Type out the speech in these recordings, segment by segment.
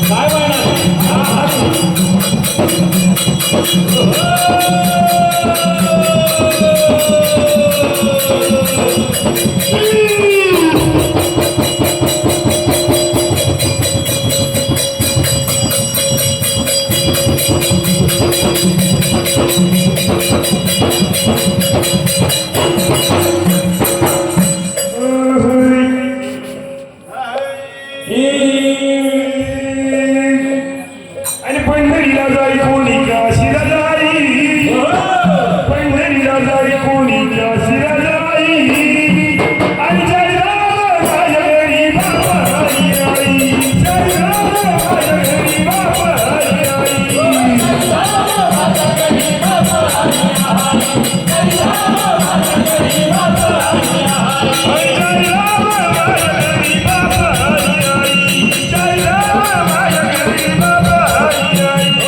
काय आणि पंढरीला जाई कोणी काशीला जाई पंढरीला जाई कोणी काशीला जाई आणि जय राम माझ्या घरी बाबा हरी आई जय राम माझ्या घरी बाबा हरी आई जय राम माझ्या घरी बाबा हरी आई जय राम माझ्या घरी बाबा हरी आई जय राम माझ्या घरी बाबा हरी आई जय राम माझ्या घरी बाबा हरी आई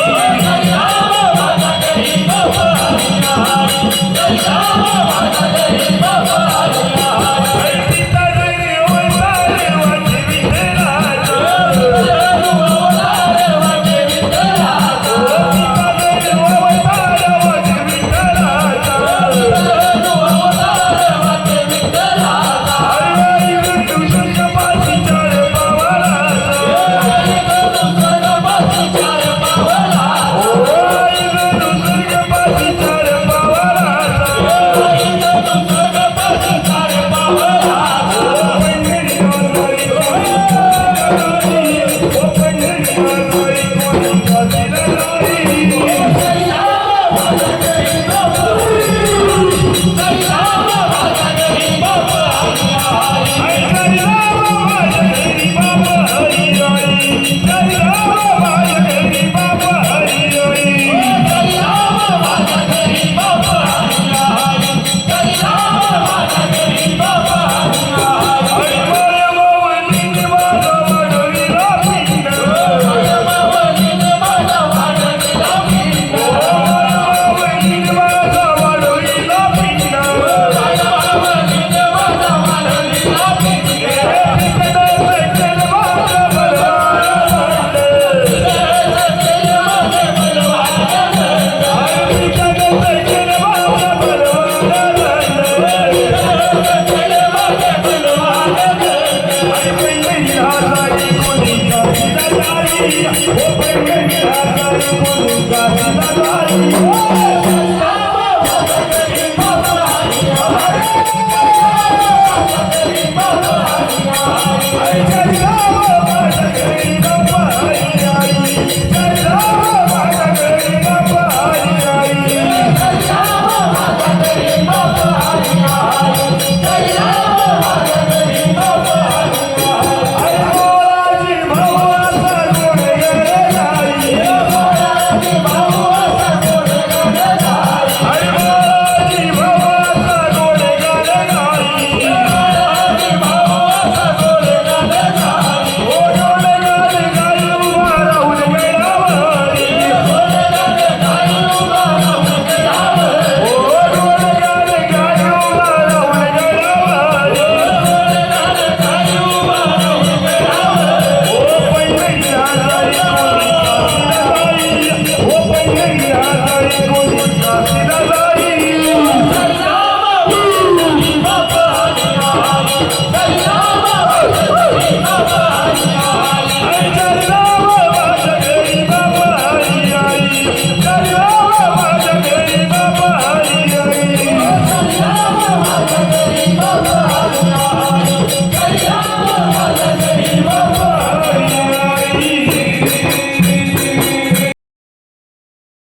Oh,